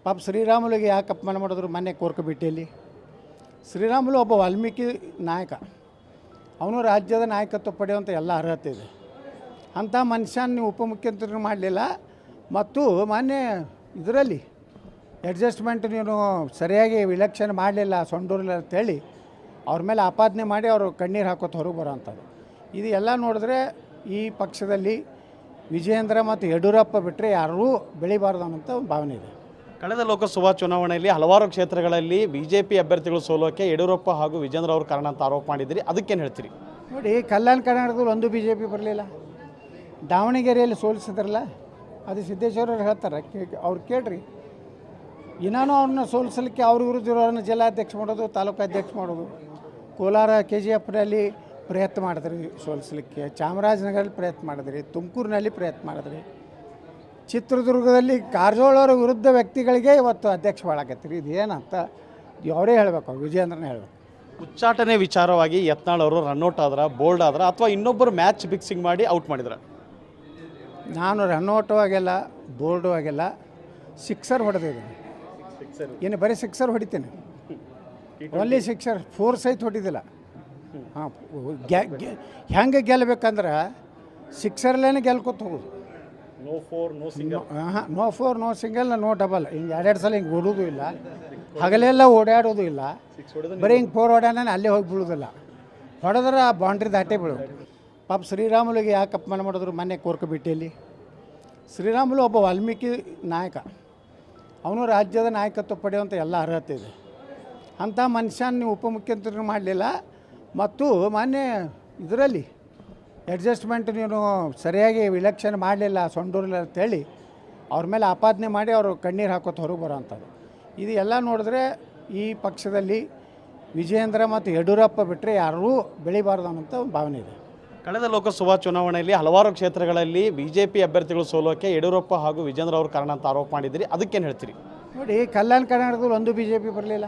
ಪಾಪ ಶ್ರೀರಾಮುಲಿಗೆ ಯಾಕೆ ಅಪಮಾನ ಮಾಡಿದ್ರು ಮೊನ್ನೆ ಕೋರ್ಕಬಿಟ್ಟಿಯಲ್ಲಿ. ಶ್ರೀರಾಮುಲು ಒಬ್ಬ ವಾಲ್ಮೀಕಿ ನಾಯಕ, ಅವನು ರಾಜ್ಯದ ನಾಯಕತ್ವ ಪಡೆಯುವಂಥ ಎಲ್ಲ ಅರ್ಹತೆ ಇದೆ. ಅಂಥ ಮನುಷ್ಯನ ನೀವು ಉಪಮುಖ್ಯಮಂತ್ರಿ ಮಾಡಲಿಲ್ಲ. ಮತ್ತು ಮೊನ್ನೆ ಇದರಲ್ಲಿ ಅಡ್ಜಸ್ಟ್ಮೆಂಟ್ ನೀನು ಸರಿಯಾಗಿ ವಿಲಕ್ಷಣ ಮಾಡಲಿಲ್ಲ ಸೊಂಡೂರಿಲ್ಲ ಅಂತೇಳಿ ಅವ್ರ ಮೇಲೆ ಆಪಾದನೆ ಮಾಡಿ ಅವರು ಕಣ್ಣೀರು ಹಾಕೋತ ಹೊರಗೆ ಬರೋವಂಥದ್ದು. ಇದು ಎಲ್ಲ ನೋಡಿದ್ರೆ ಈ ಪಕ್ಷದಲ್ಲಿ ವಿಜಯೇಂದ್ರ ಮತ್ತು ಯಡಿಯೂರಪ್ಪ ಬಿಟ್ಟರೆ ಯಾರೂ ಬೆಳಿಬಾರ್ದು ಅನ್ನೋಂಥ ಒಂದು ಭಾವನೆ ಇದೆ. ಕಳೆದ ಲೋಕಸಭಾ ಚುನಾವಣೆಯಲ್ಲಿ ಹಲವಾರು ಕ್ಷೇತ್ರಗಳಲ್ಲಿ ಬಿಜೆಪಿ ಅಭ್ಯರ್ಥಿಗಳು ಸೋಲೋಕೆ ಯಡಿಯೂರಪ್ಪ ಹಾಗೂ ವಿಜೇಂದ್ರ ಅವರು ಕಾರಣ ಅಂತ ಆರೋಪ ಮಾಡಿದ್ದೀರಿ, ಅದಕ್ಕೇನು ಹೇಳ್ತೀರಿ? ನೋಡಿ, ಕಲ್ಯಾಣ ಕರ್ನಾಟಕದಲ್ಲಿ ಒಂದು ಬಿ ಜೆ ಪಿ ಬರಲಿಲ್ಲ. ದಾವಣಗೆರೆಯಲ್ಲಿ ಸೋಲಿಸಿದ್ರಲ್ಲ, ಅದು ಸಿದ್ದೇಶ್ವರರು ಹೇಳ್ತಾರೆ, ಅವ್ರು ಕೇಳ್ರಿ. ಇನ್ನೂ ಅವ್ರನ್ನ ಸೋಲಿಸಲಿಕ್ಕೆ ಅವ್ರ ವಿರುದ್ಧ ಇರೋರನ್ನ ಜಿಲ್ಲಾಧ್ಯಕ್ಷ ಮಾಡೋದು, ತಾಲೂಕು ಅಧ್ಯಕ್ಷ ಮಾಡೋದು. ಕೋಲಾರ KGFನಲ್ಲಿ ಪ್ರಯತ್ನ ಮಾಡಿದ್ರಿ ಸೋಲಿಸಲಿಕ್ಕೆ, ಚಾಮರಾಜನಗರಲ್ಲಿ ಪ್ರಯತ್ನ ಮಾಡಿದ್ರಿ, ತುಮಕೂರಿನಲ್ಲಿ ಪ್ರಯತ್ನ ಮಾಡಿದ್ರಿ, ಚಿತ್ರದುರ್ಗದಲ್ಲಿ ಕಾರಜೋಳವರ ವಿರುದ್ಧ ವ್ಯಕ್ತಿಗಳಿಗೆ ಇವತ್ತು ಅಧ್ಯಕ್ಷ ಮಾಡಾಕತ್ತೀರಿ. ಇದು ಏನಂತ ಅವರೇ ಹೇಳಬೇಕು, ವಿಜಯೇಂದ್ರನೇ ಹೇಳಬೇಕು. ಉಚ್ಚಾಟನೆ ವಿಚಾರವಾಗಿ ಯತ್ನಾಳ್ ಅವರು ರನ್ಔಟ್ ಆದ್ರೆ, ಬೋಲ್ಡ್ ಆದ್ರೆ, ಅಥವಾ ಇನ್ನೊಬ್ಬರು ಮ್ಯಾಚ್ ಫಿಕ್ಸಿಂಗ್ ಮಾಡಿ ಔಟ್ ಮಾಡಿದ್ರೆ? ನಾನು ರನ್ಔಟು ಆಗಿಲ್ಲ, ಬೋಲ್ಡು ಆಗಿಲ್ಲ, ಸಿಕ್ಸರ್ ಹೊಡೆದಿದ್ದೀನಿ. ಏನು ಬರೀ ಸಿಕ್ಸರ್ ಹೊಡಿತೀನಿ, ಒನ್ಲಿ ಸಿಕ್ಸರ್, 4 ಸಹಿತ ಹೊಡಿದಿಲ್ಲ. ಹಾಂ, ಹೆಂಗೆ ಗೆಲ್ಲಬೇಕಂದ್ರೆ ಸಿಕ್ಸರ್ಲೇನೆ ಗೆಲ್ಕೊತ ಹೋಗೋದು. No four no single. ಹಾಂ, no four no single, no double. ಹಿಂಗೆ 2 ಸಲ ಹಿಂಗೆ ಓಡೋದು ಇಲ್ಲ, ಹಗಲೆಲ್ಲ ಓಡಾಡೋದು ಇಲ್ಲ. ಬರೀ ಹಿಂಗೆ 4 ಹೊಡ್ಯಾನ ಅಲ್ಲೇ ಹೋಗಿ ಬೀಳೋದಿಲ್ಲ, ಹೊಡೆದ್ರೆ ಆ ಬೌಂಡ್ರಿ ದಾಟೇ ಬೀಳೋದು. ಪಾಪ ಶ್ರೀರಾಮುಲಿಗೆ ಯಾಕೆ ಅಪಮಾನ ಮಾಡಿದ್ರು ಮೊನ್ನೆ ಕೋರ್ಕಬಿಟ್ಟಿಯಲ್ಲಿ. ಶ್ರೀರಾಮುಲು ಒಬ್ಬ ವಾಲ್ಮೀಕಿ ನಾಯಕ, ಅವನು ರಾಜ್ಯದ ನಾಯಕತ್ವ ಪಡೆಯುವಂಥ ಎಲ್ಲ ಅರ್ಹತೆ ಇದೆ. ಅಂಥ ಮನುಷ್ಯನ ನೀವು ಉಪಮುಖ್ಯಮಂತ್ರಿ ಮಾಡಲಿಲ್ಲ. ಮತ್ತು ಮೊನ್ನೆ ಇದರಲ್ಲಿ ಅಡ್ಜಸ್ಟ್ಮೆಂಟ್ ನೀನು ಸರಿಯಾಗಿ ವಿಲಕ್ಷಣ ಮಾಡಲಿಲ್ಲ ಸೊಂಡೂರಿಲ್ಲ ಅಂತೇಳಿ ಅವ್ರ ಮೇಲೆ ಆಪಾದನೆ ಮಾಡಿ ಅವರು ಕಣ್ಣೀರು ಹಾಕೋತ ಹೊರಗೆ ಬರೋವಂಥದ್ದು. ಇದು ಎಲ್ಲ ನೋಡಿದ್ರೆ ಈ ಪಕ್ಷದಲ್ಲಿ ವಿಜಯೇಂದ್ರ ಮತ್ತು ಯಡಿಯೂರಪ್ಪ ಬಿಟ್ಟರೆ ಯಾರೂ ಬೆಳಿಬಾರ್ದು ಅನ್ನೋಂಥ ಒಂದು ಭಾವನೆ ಇದೆ. ಕಳೆದ ಲೋಕಸಭಾ ಚುನಾವಣೆಯಲ್ಲಿ ಹಲವಾರು ಕ್ಷೇತ್ರಗಳಲ್ಲಿ ಬಿಜೆಪಿ ಅಭ್ಯರ್ಥಿಗಳು ಸೋಲೋಕೆ ಯಡಿಯೂರಪ್ಪ ಹಾಗೂ ವಿಜೇಂದ್ರ ಅವರು ಕಾರಣ ಅಂತ ಆರೋಪ ಮಾಡಿದ್ದೀರಿ, ಅದಕ್ಕೇನು ಹೇಳ್ತೀರಿ? ನೋಡಿ, ಕಲ್ಯಾಣ ಕರ್ನಾಟಕದಲ್ಲಿ ಒಂದು ಬಿ ಜೆ ಪಿ ಬರಲಿಲ್ಲ.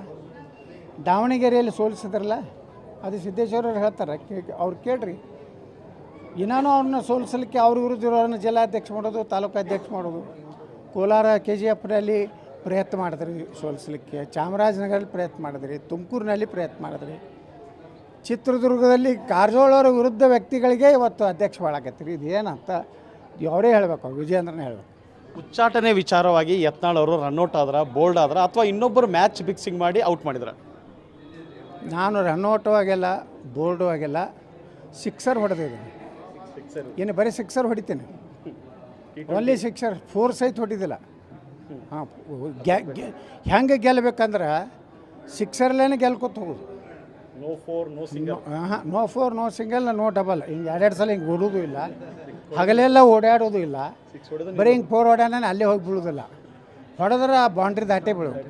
ದಾವಣಗೆರೆಯಲ್ಲಿ ಸೋಲಿಸಿದ್ರಲ್ಲ, ಅದು ಸಿದ್ದೇಶ್ವರರು ಹೇಳ್ತಾರೆ, ಅವ್ರು ಕೇಳ್ರಿ. ಇನ್ನೂ ಅವ್ರನ್ನ ಸೋಲಿಸಲಿಕ್ಕೆ ಅವ್ರ ವಿರುದ್ಧ ಇರೋರನ್ನ ಜಿಲ್ಲಾಧ್ಯಕ್ಷ ಮಾಡೋದು, ತಾಲೂಕು ಅಧ್ಯಕ್ಷ ಮಾಡೋದು. ಕೋಲಾರ KGFನಲ್ಲಿ ಪ್ರಯತ್ನ ಮಾಡಿದ್ರಿ ಸೋಲಿಸಲಿಕ್ಕೆ, ಚಾಮರಾಜನಗರಲ್ಲಿ ಪ್ರಯತ್ನ ಮಾಡಿದ್ರಿ, ತುಮಕೂರಿನಲ್ಲಿ ಪ್ರಯತ್ನ ಮಾಡಿದ್ರಿ, ಚಿತ್ರದುರ್ಗದಲ್ಲಿ ಕಾರಜೋಳವರ ವಿರುದ್ಧ ವ್ಯಕ್ತಿಗಳಿಗೆ ಇವತ್ತು ಅಧ್ಯಕ್ಷ ಮಾಡಾಕತ್ತೀರಿ. ಇದು ಏನಂತ ಅವರೇ ಹೇಳಬೇಕು, ವಿಜಯೇಂದ್ರನೇ ಹೇಳಬೇಕು. ಉಚ್ಚಾಟನೆ ವಿಚಾರವಾಗಿ ಯತ್ನಾಳ್ ಅವರು ರನ್ಔಟ್ ಆದ್ರೆ, ಬೋಲ್ಡ್ ಆದ್ರೆ, ಅಥವಾ ಇನ್ನೊಬ್ಬರು ಮ್ಯಾಚ್ ಫಿಕ್ಸಿಂಗ್ ಮಾಡಿ ಔಟ್ ಮಾಡಿದ್ರೆ? ನಾನು ರನ್ಔಟು ಆಗಿಲ್ಲ, ಬೋಲ್ಡು ಆಗಿಲ್ಲ, ಸಿಕ್ಸರ್ ಹೊಡೆದಿದ್ದೀನಿ. ಏನು ಬರೀ ಸಿಕ್ಸರ್ ಹೊಡಿತೀನಿ, ಒನ್ಲಿ ಸಿಕ್ಸರ್, 4 ಸಹಿತ ಹೊಡಿದಿಲ್ಲ. ಹಾಂ, ಹೆಂಗೆ ಗೆಲ್ಲಬೇಕಂದ್ರೆ ಸಿಕ್ಸರ್ಲೇನೆ ಗೆಲ್ಕೊತ ಹೋಗೋದು. No four no single. ಹಾಂ, no four no single, no double. ಹಿಂಗೆ 2 ಸಲ ಹಿಂಗೆ ಓಡೋದು ಇಲ್ಲ, ಹಗಲೆಲ್ಲ ಓಡಾಡೋದು ಇಲ್ಲ. ಬರೀ ಹಿಂಗೆ 4 ಹೊಡ್ಯಾನ ಅಲ್ಲೇ ಹೋಗಿ ಬೀಳೋದಿಲ್ಲ, ಹೊಡೆದ್ರೆ ಆ ಬೌಂಡ್ರಿ ದಾಟೇ ಬೀಳೋದು.